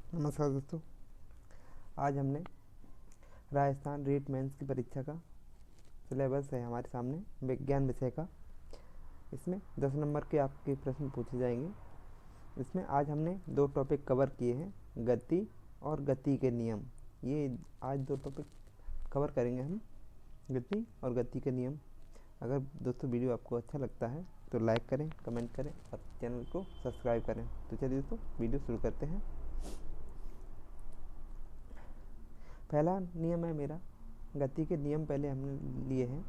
नमस्कार दोस्तों। आज हमने राजस्थान रीट मेंस की परीक्षा का सिलेबस है हमारे सामने, विज्ञान विषय का। इसमें 10 नंबर के आपके प्रश्न पूछे जाएंगे। इसमें आज हमने दो टॉपिक कवर किए हैं, गति और गति के नियम। ये आज दो टॉपिक कवर करेंगे हम, गति और गति के नियम। अगर दोस्तों वीडियो आपको अच्छा लगता है तो लाइक करें, कमेंट करें और चैनल को सब्सक्राइब करें। तो चलिए दोस्तों वीडियो शुरू करते हैं। पहला नियम है मेरा, गति के नियम पहले हमने लिए हैं।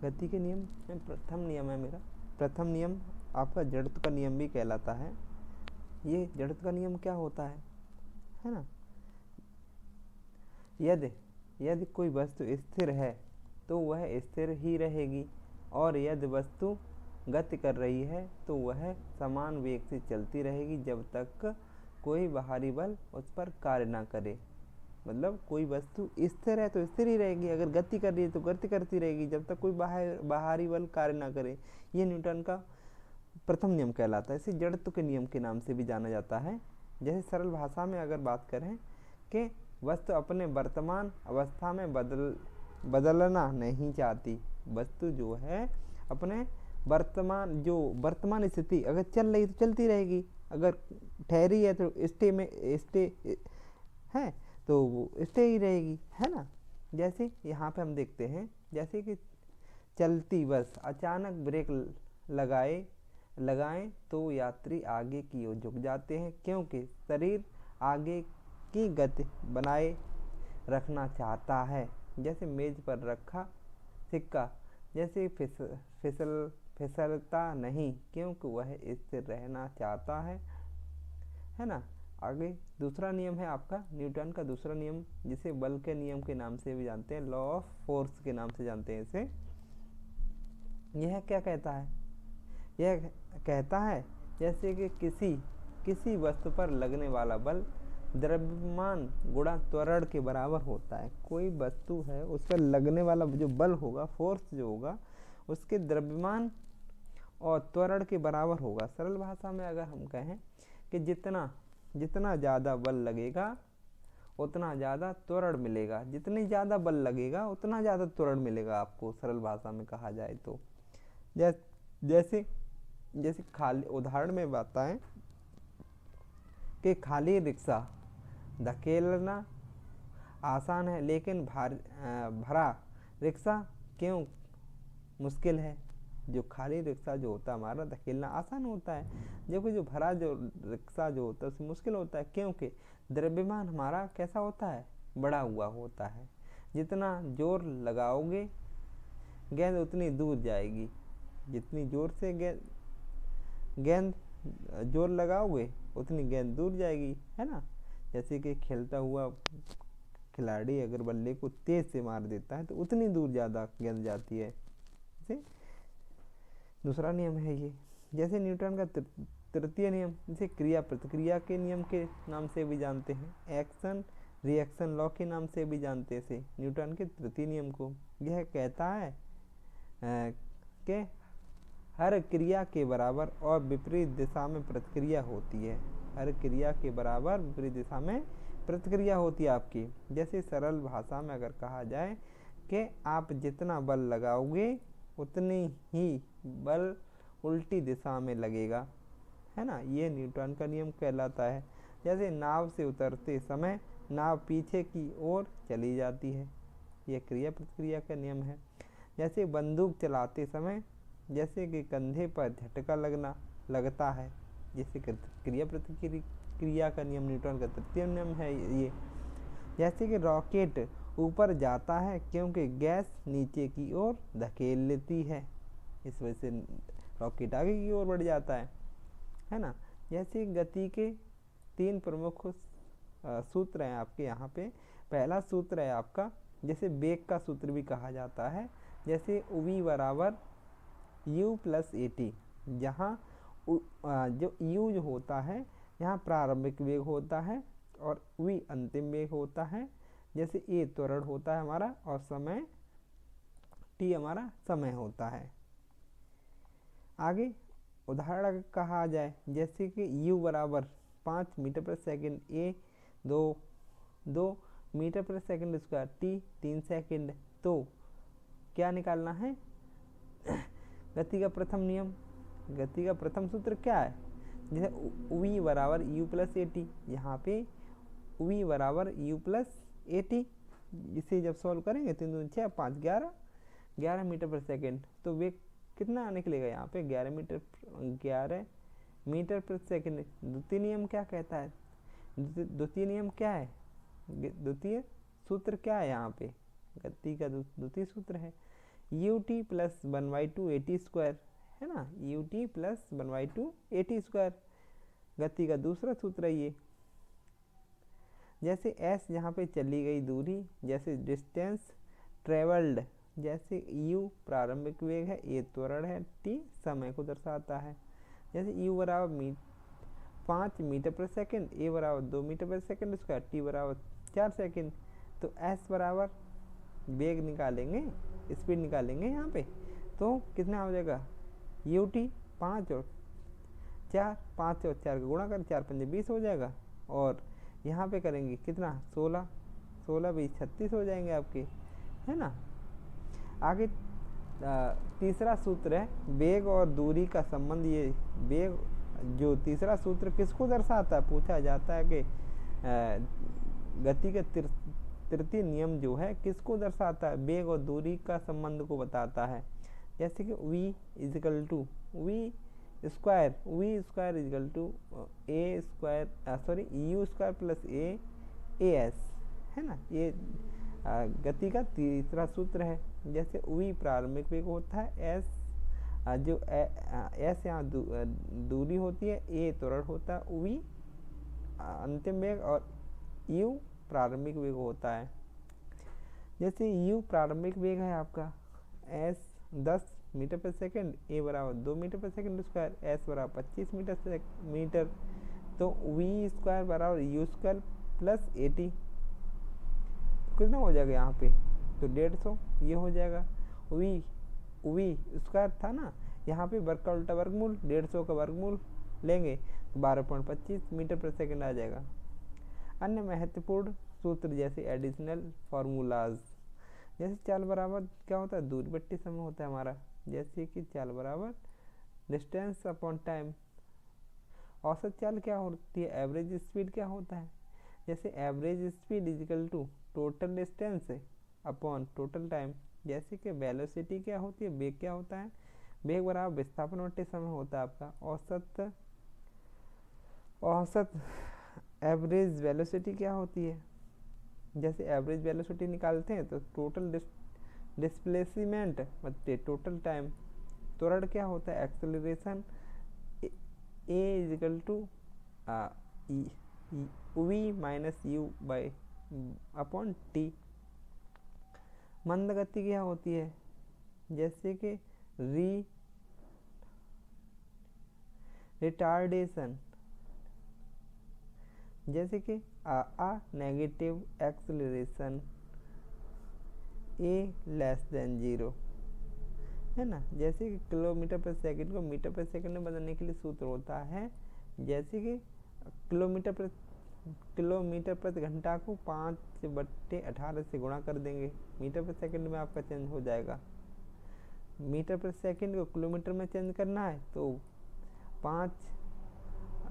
गति के नियम में प्रथम नियम है मेरा। प्रथम नियम आपका जड़त्व का नियम भी कहलाता है। ये जड़त्व का नियम क्या होता है ना, यदि कोई वस्तु स्थिर है तो वह स्थिर ही रहेगी, और यदि वस्तु गति कर रही है तो वह समान वेग से चलती रहेगी जब तक कोई बाहरी बल उस पर कार्य ना करे। मतलब कोई वस्तु स्थिर है तो स्थिर ही रहेगी, अगर गति कर रही है तो गति करती रहेगी जब तक कोई बाहरी बल कार्य ना करे। ये न्यूटन का प्रथम नियम कहलाता है। इसे जड़त्व के नियम के नाम से भी जाना जाता है। जैसे सरल भाषा में अगर बात करें कि वस्तु अपने वर्तमान अवस्था में बदलना नहीं चाहती। वस्तु जो है अपने वर्तमान स्थिति अगर चल रही तो चलती रहेगी, अगर ठहरी है तो स्टे है तो वो स्टे ही रहेगी, है ना। जैसे यहाँ पे हम देखते हैं, जैसे कि चलती बस अचानक ब्रेक लगाएं तो यात्री आगे की ओर झुक जाते हैं, क्योंकि शरीर आगे की गति बनाए रखना चाहता है। जैसे मेज पर रखा सिक्का जैसे फिसलता नहीं, क्योंकि वह स्थिर रहना चाहता है ना। आगे दूसरा नियम है आपका न्यूटन का दूसरा नियम, जिसे बल के नियम के नाम से भी जानते हैं, लॉ ऑफ फोर्स के नाम से जानते हैं इसे। यह क्या कहता है? यह कहता है जैसे कि किसी वस्तु पर लगने वाला बल द्रव्यमान गुणा त्वरण के बराबर होता है। कोई वस्तु है उस पर लगने वाला जो बल होगा, फोर्स जो होगा, उसके द्रव्यमान और त्वरण के बराबर होगा। सरल भाषा में अगर हम कहें कि जितना ज़्यादा बल लगेगा उतना ज़्यादा त्वरण मिलेगा, जितनी ज़्यादा बल लगेगा उतना ज़्यादा त्वरण मिलेगा आपको, सरल भाषा में कहा जाए तो। जैसे खाली उदाहरण में बताएं कि खाली रिक्शा धकेलना आसान है, लेकिन भरा रिक्शा क्यों मुश्किल है। जो खाली रिक्शा जो होता है हमारा धकेलना आसान होता है, जबकि जो भरा जो रिक्शा जो होता है उसमें मुश्किल होता है, क्योंकि द्रव्यमान हमारा कैसा होता है, बढ़ा हुआ होता है। जितना जोर लगाओगे गेंद उतनी दूर जाएगी, जितनी जोर से गेंद जोर लगाओगे उतनी गेंद दूर जाएगी, है ना। जैसे कि खेलता हुआ खिलाड़ी अगर बल्ले को तेज से मार देता है तो उतनी दूर ज़्यादा गेंद जाती है। जैसे दूसरा नियम है ये। जैसे न्यूटन का तृतीय नियम, जिसे क्रिया प्रतिक्रिया के नियम के नाम से भी जानते हैं, एक्शन रिएक्शन लॉ के नाम से भी जानते हैं इसे, न्यूटन के तृतीय नियम को। यह कहता है कि हर क्रिया के बराबर और विपरीत दिशा में प्रतिक्रिया होती है। हर क्रिया के बराबर विपरीत दिशा में प्रतिक्रिया होती है आपकी। जैसे सरल भाषा में अगर कहा जाए कि आप जितना बल लगाओगे उतनी ही बल उल्टी दिशा में लगेगा, है ना। ये न्यूटन का नियम कहलाता है। जैसे नाव से उतरते समय नाव पीछे की ओर चली जाती है, यह क्रिया प्रतिक्रिया का नियम है। जैसे बंदूक चलाते समय जैसे कि कंधे पर झटका लगता है, जैसे क्रिया प्रतिक्रिया का नियम न्यूटन का तृतीय नियम है ये। जैसे कि रॉकेट ऊपर जाता है क्योंकि गैस नीचे की ओर धकेल लेती है, इस वजह से रॉकेट आगे की ओर बढ़ जाता है ना। जैसे गति के 3 प्रमुख सूत्र हैं आपके यहाँ पे। पहला सूत्र है आपका, जैसे वेग का सूत्र भी कहा जाता है, जैसे v बराबर u प्लस AT, जहाँ जो u जो होता है यहाँ प्रारंभिक वेग होता है और v अंतिम वेग होता है। जैसे a त्वरण होता है हमारा और समय t हमारा समय होता है। आगे उदाहरण कहा जाए, जैसे कि u बराबर 5 मीटर पर सेकंड, a 2 मीटर पर सेकंड स्क्वायर, t 3 सेकंड। तो क्या निकालना है? गति का प्रथम नियम, गति का प्रथम सूत्र क्या है? जैसे v बराबर u प्लस ए टी, यहाँ पे v बराबर u प्लस ए टी, इसे जब सॉल्व करेंगे 3 दूनी 6 5 11 मीटर पर सेकंड। तो वेग कितना निकलेगा यहाँ पे? 11 मीटर पर सेकंड। द्वितीय नियम क्या कहता है? द्वितीय नियम क्या है? द्वितीय सूत्र क्या है यहाँ पे? गति का द्वितीय सूत्र है ut plus 1/2 a t square, है ना, ut plus 1/2 a t square. गति का दूसरा सूत्र है ये। जैसे s यहाँ पे चली गई दूरी, जैसे डिस्टेंस ट्रेवल्ड, जैसे u प्रारंभिक वेग है, a त्वरण है, t समय को दर्शाता है। जैसे u बराबर 5 मीटर पर सेकंड, a बराबर 2 मीटर पर सेकंड स्क्वायर, t बराबर 4 सेकंड। तो s बराबर वेग निकालेंगे, स्पीड निकालेंगे यहाँ पे, तो कितना हो जाएगा? ut 5 और 4, 5 और 4 का गुणा कर, 4 पंजे 20 हो जाएगा। और यहाँ पे करेंगे कितना? 16 20 36 हो जाएंगे आपके, है ना। आगे तीसरा सूत्र है वेग और दूरी का संबंध। ये वेग, जो तीसरा सूत्र किसको दर्शाता है? पूछा जाता है कि गति का तृतीय नियम जो है किसको दर्शाता है? वेग और दूरी का संबंध को बताता है। जैसे कि v is equal to v square is equal to a square u square plus a s, है ना। ये गति का तीसरा सूत्र है। जैसे v प्रारंभिक वेग होता है, s जो s यहाँ दूरी होती है, a त्वरण होता है, v अंतिम वेग और u प्रारंभिक वेग होता है। जैसे u प्रारंभिक वेग है आपका s 10 मीटर पर सेकंड, a बराबर 2 मीटर पर सेकंड स्क्वायर, s बराबर 25 मीटर। तो v स्क्वायर बराबर u square plus a T, कितना हो जाएगा यहाँ पे? तो 150 ये हो जाएगा। v स्क्वायर था ना, यहाँ पे वर्ग का उल्टा वर्गमूल, 150 का वर्गमूल लेंगे तो 12.25 मीटर पर सेकंड आ जाएगा। अन्य महत्वपूर्ण सूत्र जैसे एडिशनल फार्मूलाज, जैसे चाल बराबर क्या होता है? दूरी बट्टी समय होता है हमारा। जैसे कि चाल बराबर डिस्टेंस अपॉन टाइम। औसत चाल क्या होती है? एवरेज स्पीड क्या होता है? जैसे average speed is equal to total distance upon total time. जैसे कि वेलोसिटी क्या होती है? वेग क्या होता है? वेग बराबर विस्थापन बट्टी समय होता है आपका। औसत एवरेज वेलोसिटी क्या होती है? जैसे एवरेज वेलोसिटी निकालते हैं तो टोटल डिस्प्लेसमेंट बट्टे टोटल टाइम। त्वरण क्या होता है? Acceleration a is equal to v minus u by upon t. मंद गति क्या होती है? जैसे कि रिटार्डेशन, जैसे कि negative acceleration a less than 0, है ना। जैसे कि किलोमीटर पर सेकंड को मीटर पर सेकंड में बदलने के लिए सूत्र होता है। जैसे कि किलोमीटर प्रति घंटा को 5/18 से गुणा कर देंगे, मीटर पर सेकंड में आपका चेंज हो जाएगा। मीटर पर सेकंड को किलोमीटर में चेंज करना है तो 5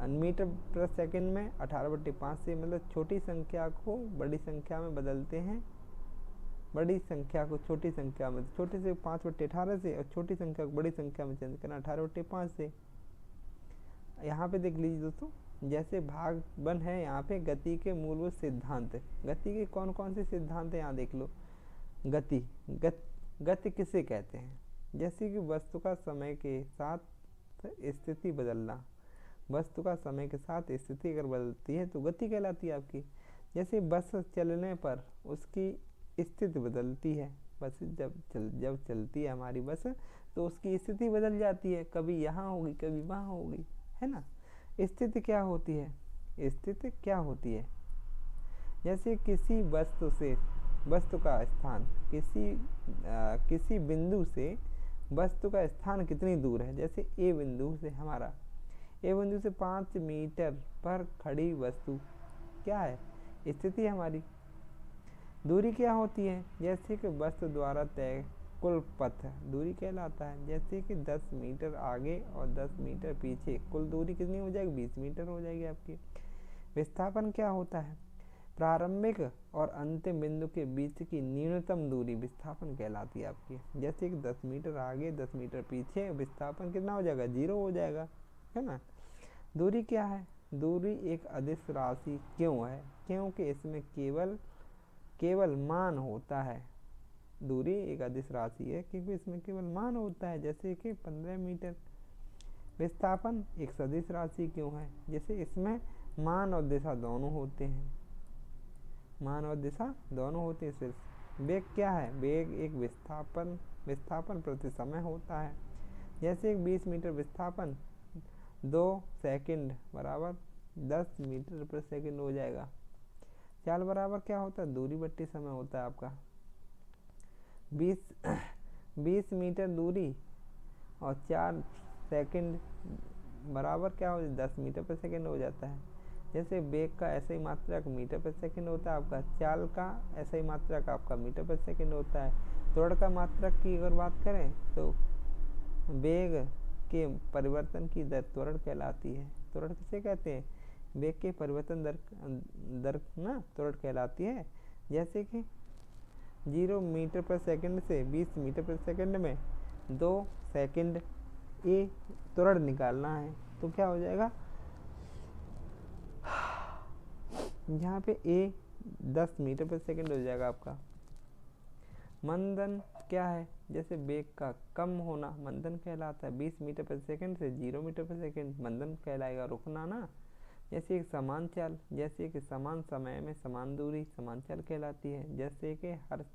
मीटर पर सेकंड में 18/5 से, मतलब छोटी संख्या को बड़ी संख्या में बदलते हैं, बड़ी संख्या को छोटी संख्या में, छोटे से 5/18 से, और छोटी संख्या को बड़ी संख्या में चेंज करना 18/5 से। यहाँ पे देख लीजिए दोस्तों, जैसे भाग 1 है यहाँ पे गति के मूलभूत सिद्धांत। गति के कौन कौन से सिद्धांत है यहाँ देख लो। गति किसे कहते हैं? जैसे कि वस्तु का समय के साथ स्थिति बदलना, वस्तु का समय के साथ स्थिति अगर बदलती है तो गति कहलाती है आपकी। जैसे बस चलने पर उसकी स्थिति बदलती है, बस जब चलती है हमारी बस तो उसकी स्थिति बदल जाती है, कभी यहाँ होगी कभी वहाँ होगी, है ना। स्थिति क्या होती है? स्थिति क्या होती है? जैसे किसी वस्तु का स्थान, किसी बिंदु से वस्तु का स्थान कितनी दूर है। जैसे ए बिंदु से हमारा, ए बिंदु से 5 मीटर पर खड़ी वस्तु क्या है? स्थिति है हमारी। दूरी क्या होती है, जैसे कि वस्तु द्वारा तय कुल पथ दूरी कहलाता है। जैसे कि 10 मीटर आगे और 10 मीटर पीछे, कुल दूरी कितनी हो जाएगी, 20 मीटर हो जाएगी आपकी। विस्थापन क्या होता है, प्रारंभिक और अंतिम बिंदु के बीच की न्यूनतम दूरी विस्थापन कहलाती है आपकी। जैसे कि 10 मीटर आगे 10 मीटर पीछे, विस्थापन कितना हो जाएगा, 0 हो जाएगा, है ना। दूरी क्या है, दूरी एक अदिश राशि क्यों है, क्योंकि इसमें केवल मान होता है। दूरी एक अदिश राशि है क्योंकि इसमें केवल मान होता है, जैसे कि 15 मीटर। विस्थापन एक सदिश राशि क्यों है, जैसे इसमें मान और दिशा दोनों होते हैं, मान और दिशा दोनों होते हैं। सिर्फ वेग क्या है, वेग एक विस्थापन प्रति समय होता है। जैसे 20 मीटर विस्थापन 2 सेकंड बराबर 10 मीटर पर सेकंड हो जाएगा। चाल बराबर क्या होता है, दूरी बट्टी समय होता है आपका। 20 मीटर दूरी और 4 सेकंड बराबर क्या हो, 10 मीटर पर सेकंड हो जाता है। जैसे वेग का ऐसा ही मात्रक मीटर पर सेकंड होता है आपका, चाल का ऐसा ही मात्रक आपका मीटर पर सेकंड होता है। त्वरण का मात्रक की अगर बात करें तो वेग के परिवर्तन की दर त्वरण कहलाती है। त्वरण किसे कहते हैं, वेग के परिवर्तन दर ना त्वरण कहलाती है। जैसे कि 0 मीटर पर सेकंड से 20 मीटर पर सेकंड में 2 सेकंड ए त्वरण निकालना है तो क्या हो जाएगा, यहाँ पे ए 10 मीटर पर सेकंड हो जाएगा आपका। मंदन क्या है, जैसे वेग का कम होना मंदन कहलाता है। 20 मीटर पर सेकंड से 0 मीटर पर सेकंड मंदन कहलाएगा, रुकना ना। जैसे एक समान चाल, जैसे कि समान समय में समान दूरी समान चाल कहलाती है। जैसे कि हर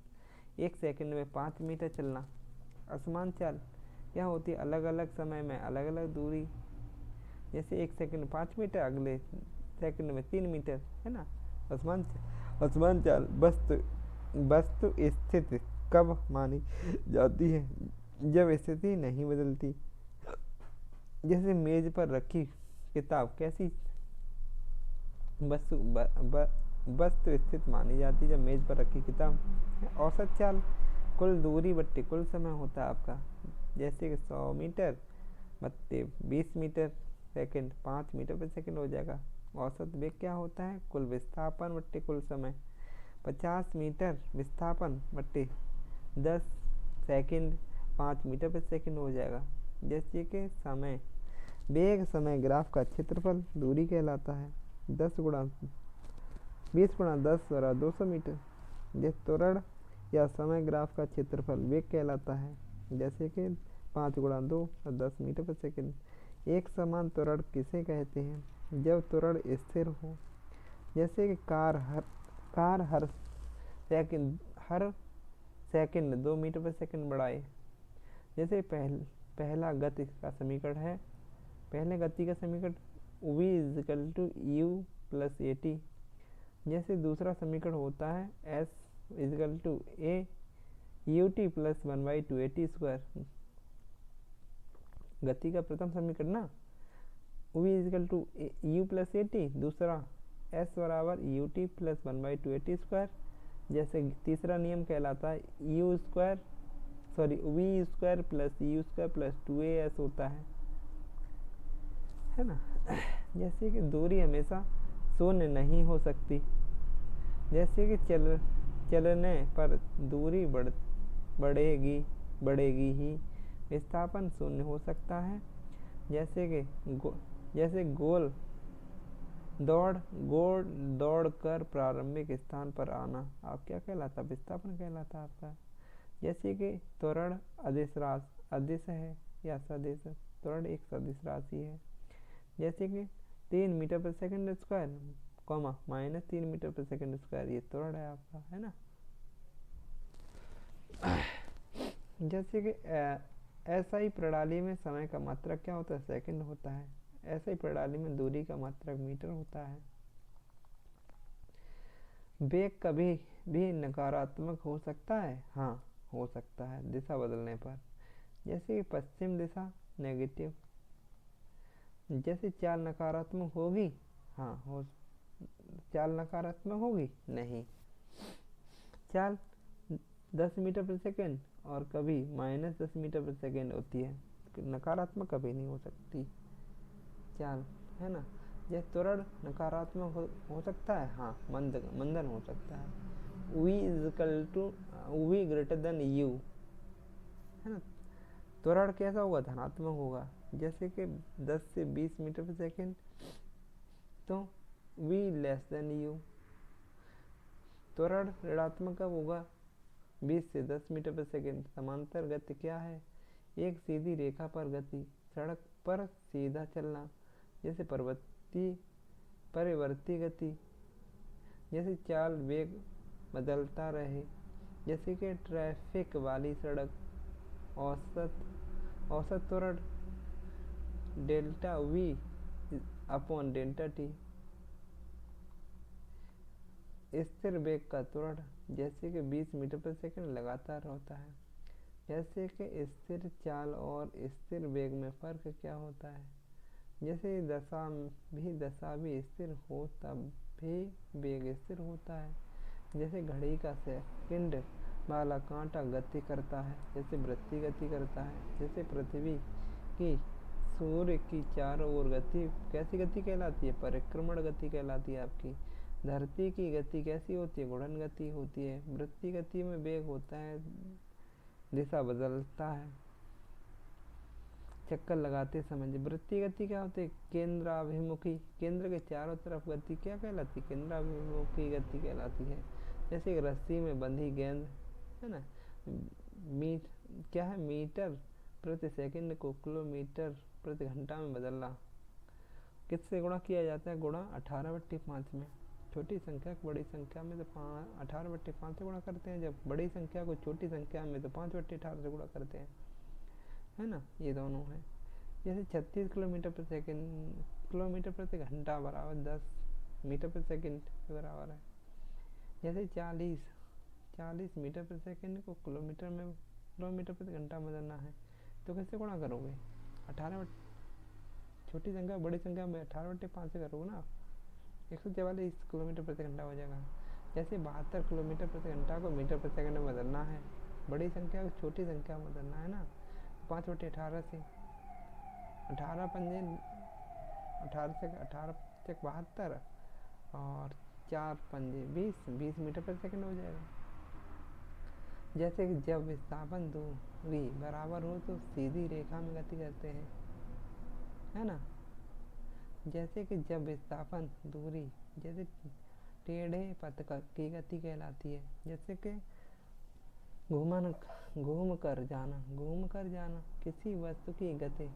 1 सेकंड में 5 मीटर चलना। असमान चाल क्या होती है, अलग अलग समय में अलग अलग दूरी, जैसे 1 सेकंड 5 मीटर, अगले सेकंड में 3 मीटर, है ना। असमान चाल वस्तु स्थिति कब मानी जाती है, जब स्थिति नहीं बदलती। जैसे मेज पर रखी किताब कैसी वस्तु स्थित मानी जाती है, जब मेज पर रखी किताब। औसत चाल कुल दूरी बट्टे कुल समय होता है आपका। जैसे कि 100 मीटर बट्टे 20 मीटर सेकंड 5 मीटर पर सेकंड हो जाएगा। औसत वेग क्या होता है, कुल विस्थापन बट्टे कुल समय। 50 मीटर विस्थापन बट्टे 10 सेकंड 5 मीटर पर सेकंड हो जाएगा। जैसे कि समय वेग समय ग्राफ का क्षेत्रफल दूरी कहलाता है। 20 गुणा 10 बराबर 200 मीटर। यह त्वरण या समय ग्राफ का क्षेत्रफल वेग कहलाता है। जैसे कि 5 गुणा 2 और 10 मीटर पर सेकंड। एक समान त्वरण किसे कहते हैं, जब त्वरण स्थिर हो। जैसे कि कार हर सेकंड 2 मीटर पर सेकंड बढ़ाए। जैसे पहला गति का समीकरण है, पहले गति का समीकरण v is equal to u plus a t. जैसे दूसरा समीकरण होता है s is equal to a u t plus 1/2 a t square. गति का प्रथम समीकरण ना v is equal to u plus a t, दूसरा s बराबर u t plus 1/2 a t square. जैसे तीसरा नियम कहलाता है v square plus u square plus 2as होता है ना। जैसे कि दूरी हमेशा शून्य नहीं हो सकती। जैसे कि चलने पर दूरी बढ़ेगी ही, विस्थापन शून्य हो सकता है। जैसे गोल दौड़ कर प्रारंभिक स्थान पर आना, आप क्या कहलाता, विस्थापन कहलाता आपका। जैसे कि त्वरण अदिश है या सदिश, त्वरण एक सदिश राशि है। जैसे कि 3 मीटर पर सेकंड स्क्वायर कॉमा -3 मीटर पर सेकंड स्क्वायर, ये त्वरण है आपका, है ना। जैसे कि एसआई प्रणाली में समय का मात्रक क्या होता है, सेकंड होता है। एसआई प्रणाली में दूरी का मात्रक मीटर होता है। वेग कभी भी नकारात्मक हो सकता है, हाँ हो सकता है दिशा बदलने पर। जैसे कि पश्चिम दिशा नेगेटिव, जैसे चाल नकारात्मक होगी, हाँ चाल नकारात्मक होगी? नहीं। चाल 10 मीटर प्रति सेकेंड और कभी -10 मीटर प्रति सेकेंड होती है, नकारात्मक कभी नहीं हो सकती चाल, है ना। यह त्वरण नकारात्मक हो सकता है, हाँ मंदन हो सकता है। v ग्रेटर देन u, है ना। त्वरण कैसा होगा? धनात्मक होगा, जैसे कि 10 से 20 मीटर प्रति सेकेंड, तो v लेस देन u। त्वरण ऋणात्मक कब होगा? 20 से 10 मीटर प्रति सेकेंड। समांतर गति क्या है? एक सीधी रेखा पर गति, सड़क पर सीधा चलना, जैसे परिवर्ती गति, जैसे चाल वेग बदलता रहे, जैसे कि ट्रैफिक वाली सड़क। औसत त्वरण delta v upon delta t। स्थिर वेग का त्वरण, जैसे कि 20 मीटर प्रति सेकंड लगातार होता है। जैसे कि स्थिर चाल और स्थिर वेग में फर्क क्या होता है? जैसे दशा भी स्थिर हो तब भी वेग स्थिर होता है। जैसे घड़ी का सेकंड वाला कांटा गति करता है, जैसे वृत्ति गति करता है। जैसे पृथ्वी की सूर्य की चारों ओर गति कैसी गति कहलाती है? परिक्रमण गति कहलाती है आपकी। धरती की गति कैसी होती है? घूर्णन गति होती है। वृत्ति गति में वेग होता है, दिशा बदलता है चक्कर लगाते समय। वृत्ति गति क्या होती है? केंद्राभिमुखी, केंद्र के चारों तरफ गति क्या कहलाती है? केंद्राभिमुखी गति कहलाती है। जैसे एक रस्सी में बंधी गेंद, है ना। क्या है? मीटर प्रति सेकंड को किलोमीटर प्रति घंटा में बदलना। किससे गुणा किया जाता है? गुणा 18/5 में। छोटी संख्या को बड़ी संख्या में तो 18/5 से गुणा करते हैं, जब बड़ी संख्या को छोटी संख्या में तो 5/18 से गुणा करते हैं, है ना। ये दोनों है। जैसे 36 किलोमीटर प्रति घंटा बराबर 10 मीटर प्रति सेकंड के बराबर है। जैसे 40 मीटर प्रति सेकंड को किलोमीटर प्रति घंटा बदलना है, तो कैसे गुणा करोगे? 18 छोटी संख्या बड़ी संख्या में 18/5 से करोगे ना, 144 किलोमीटर प्रति घंटा हो जाएगा। जैसे 72 किलोमीटर प्रति घंटा को मीटर प्रति सेकंड में बदलना है, बड़ी संख्या को छोटी संख्या में बदलना है ना, 5/18 से 18 पंजे 18 से 72 और 4 पंजे 20 मीटर प्रति सेकंड हो जाएगा। जैसे कि जब विस्थापन दूरी बराबर हो तो सीधी रेखा में गति करते हैं, है ना। जैसे कि जब विस्थापन दूरी जैसे टेढ़े पथ की गति कहलाती है। जैसे कि घूम कर जाना किसी वस्तु की गति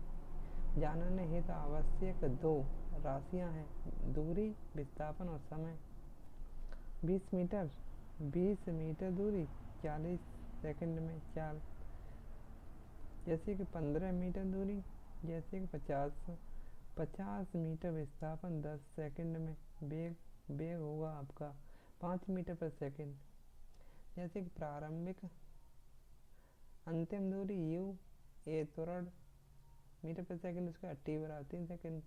जानने हेतु आवश्यक दो राशियां हैं, दूरी, विस्थापन और समय। 20 मीटर दूरी 40 सेकंड में चाल। जैसे कि 15 मीटर दूरी, जैसे कि 50 मीटर विस्थापन 10 सेकंड में। वेग होगा आपका 5 मीटर प्रति सेकंड। जैसे कि प्रारंभिक अंतिम दूरी u ए त्वरण मीटर प्रति सेकंड, उसका t बराबर 3 सेकंड।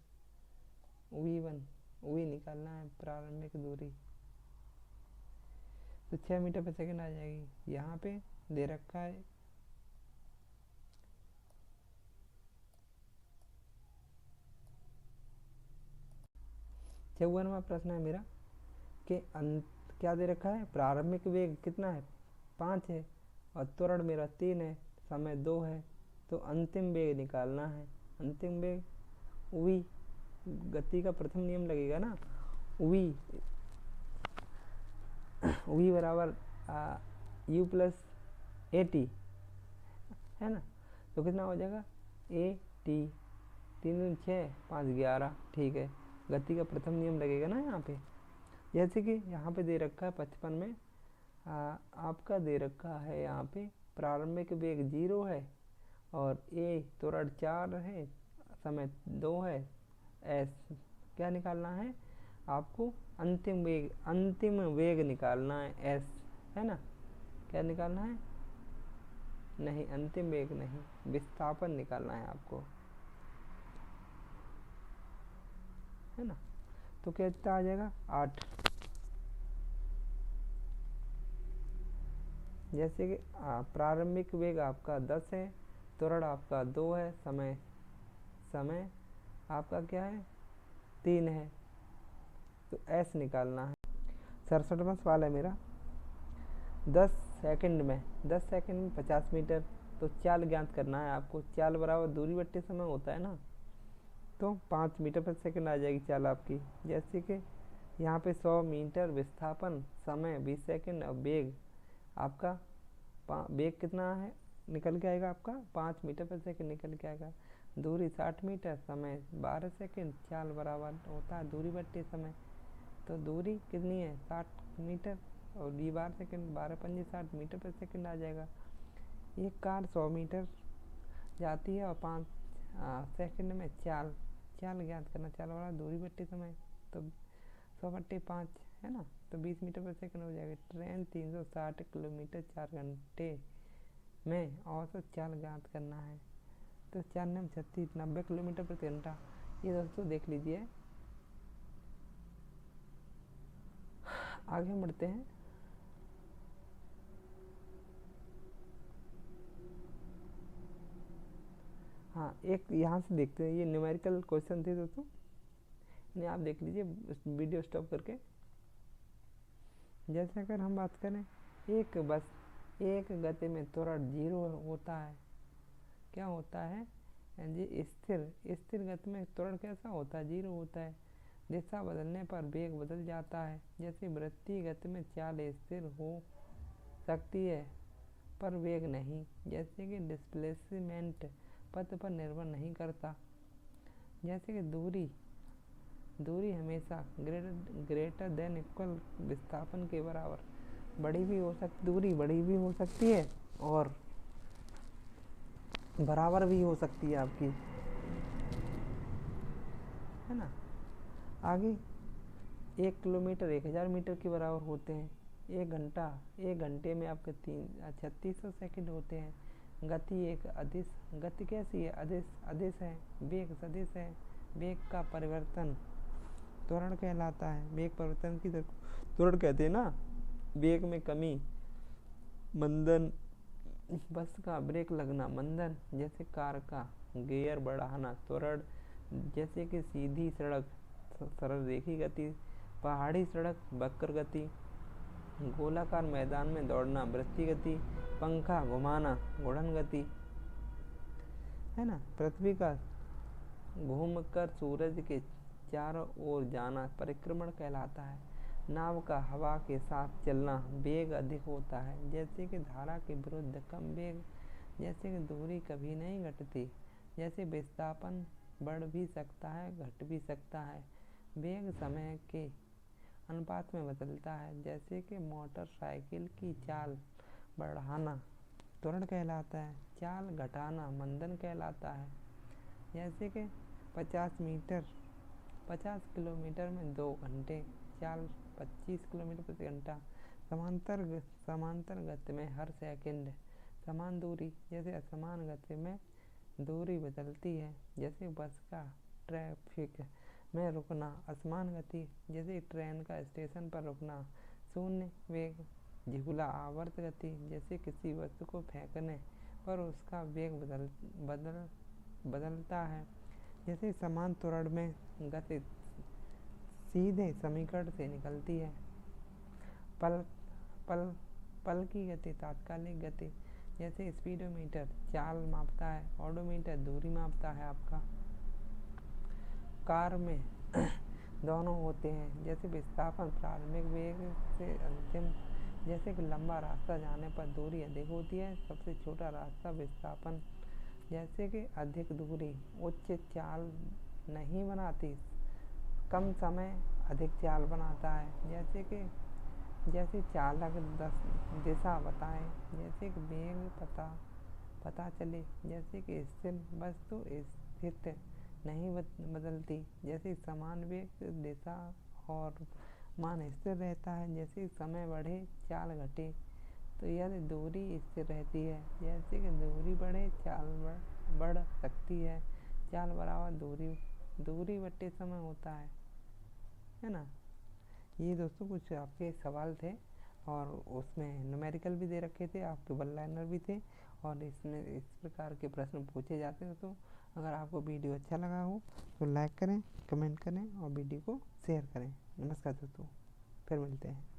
v निकालना है प्रारंभिक दूरी, तो 6 मीटर प्रति सेकंड आ जाएगी। यहाँ पे दे रखा है चौवनवा प्रश्न है मेरा कि क्या दे रखा है? प्रारंभिक वेग कितना है? 5 है और त्वरण मेरा 3 है, समय 2 है, तो अंतिम वेग निकालना है। अंतिम वेग v, गति का प्रथम नियम लगेगा ना, v बराबर u प्लस at, है ना। तो कितना हो जाएगा? at 3 6 5 11, ठीक है। गति का प्रथम नियम लगेगा ना यहाँ पे। जैसे कि यहाँ पे दे रखा है 55 में आपका दे रखा है यहाँ पे प्रारंभिक वेग 0 है और a त्वरण 4 है, समय 2 है। s क्या निकालना है आपको? अंतिम वेग निकालना है, s, है ना। क्या निकालना है? नहीं, अंतिम वेग नहीं, विस्थापन निकालना है आपको, है ना। तो कितना आ जाएगा 8। जैसे कि प्रारंभिक वेग आपका 10 है, त्वरण आपका 2 है, समय आपका क्या है 3 है, तो एस निकालना है। 67वां सवाल है मेरा। 10 सेकंड में 50 मीटर, तो चाल ज्ञात करना है आपको। चाल बराबर दूरी बट्टे समय होता है ना, तो 5 मीटर प्रति सेकंड आ जाएगी चाल आपकी। जैसे कि यहाँ पे 100 मीटर विस्थापन, समय 20 सेकंड और वेग आपका वेग कितना है निकल के आएगा आपका 5 मीटर प्रति सेकंड निकल के आएगा। दूरी 60 मीटर, समय 12 सेकंड, चाल बराबर होता है दूरी बट्टे समय। तो दूरी कितनी है 60 मीटर और ये 12 सेकंड, 12 पंजे 60 मीटर प्रति सेकंड आ जाएगा। एक कार 100 मीटर जाती है और 5 सेकंड में चाल ज्ञात करना। चाल बराबर दूरी बट्टे समय, तो 100/5 है ना, तो 20 मीटर प्रति सेकंड हो जाएगा। ट्रेन 360 किलोमीटर 4 घंटे में औसत चाल ज्ञात करना है। तो 4 9 36 90 किलोमीटर प्रति घंटा। ये दोस्तों देख लीजिए। आगे बढ़ते हैं। हाँ, एक यहाँ से देखते हैं, ये न्यूमेरिकल क्वेश्चन थे दोस्तों, इन्हें आप देख लीजिए वीडियो स्टॉप करके। जैसे अगर हम बात करें एक गति में त्वरण 0 होता है, क्या होता है जी स्थिर गति में त्वरण कैसा होता है 0 होता है। दिशा बदलने पर वेग बदल जाता है। जैसे वृत्तीय गति में चाल स्थिर हो सकती है पर वेग नहीं। जैसे कि डिस्प्लेसमेंट पथ पर निर्भर नहीं करता। जैसे कि दूरी हमेशा ग्रेटर देन इक्वल विस्थापन के बराबर दूरी बड़ी भी हो सकती है और बराबर भी हो सकती है आपकी, है ना। आगे 1 किलोमीटर 1000 मीटर के बराबर होते हैं। एक घंटे में आपके 3600 सेकंड होते हैं। गति कैसी है अदिश है, वेग सदिश है। वेग का परिवर्तन त्वरण कहलाता है। वेग परिवर्तन की त्वरण कहते हैं ना। वेग में कमी, मंदन, बस का ब्रेक लगना, मंदन जैसे कार का गियर बढ़ाना। त्वरण जैसे कि सीधी सड़क सरल रेखी गति, पहाड़ी सड़क वक्र गति, गोलाकार मैदान में दौड़ना वृत्तीय गति, पंखा घुमाना घूर्णन गति, है ना। पृथ्वी का घूमकर सूरज के चारों ओर जाना परिक्रमण कहलाता है। नाव का हवा के साथ चलना वेग अधिक होता है। जैसे कि धारा के विरुद्ध कम वेग। जैसे कि दूरी कभी नहीं घटती। जैसे विस्थापन बढ़ भी सकता है घट भी सकता है। वेग समय के अनुपात में बदलता है। जैसे कि मोटरसाइकिल की चाल बढ़ाना त्वरण कहलाता है, चाल घटाना मंदन कहलाता है। जैसे कि 50 किलोमीटर में 2 घंटे, चाल 25 किलोमीटर प्रति घंटा। समांतर गति में हर सेकंड समान दूरी। जैसे असमान गति में दूरी बदलती है। जैसे बस का ट्रैफिक में रुकना असमान गति। जैसे ट्रेन का स्टेशन पर रुकना शून्य वेग। झिगुला आवर्त गति। जैसे किसी वस्तु को फेंकने पर उसका वेग बदलता है। जैसे समान त्वरण में गति सीधे समीकरण से निकलती है। पल की गति तात्कालिक गति। जैसे स्पीडोमीटर चाल मापता है, ओडोमीटर दूरी मापता है आपका। कार में दोनों होते हैं। जैसे विस्थापन प्रारंभिक वेग से अंतिम। जैसे कि लंबा रास्ता जाने पर दूरी अधिक होती है, सबसे छोटा रास्ता विस्थापन। जैसे कि अधिक दूरी उच्च चाल नहीं बनाती, कम समय अधिक चाल बनाता है। जैसे चालक दिशा बताएं। जैसे कि वेग पता चले। जैसे कि स्थिर वस्तु स्थिर नहीं बदलती। जैसे समान वेग दिशा और मान स्थिर रहता है। जैसे समय बढ़े चाल घटे। तो यदि दूरी स्थिर रहती है, जैसे कि दूरी बढ़े चाल बढ़ सकती है। चाल बराबर दूरी बट्टे समय होता है। है ना। ये दोस्तों कुछ आपके सवाल थे और उसमें न्यूमेरिकल भी दे रखे थे, आपके वन लाइनर भी थे और इसमें इस प्रकार के प्रश्न पूछे जाते हैं। तो अगर आपको वीडियो अच्छा लगा हो तो लाइक करें, कमेंट करें और वीडियो को शेयर करें। नमस्कार दोस्तों, फिर मिलते हैं।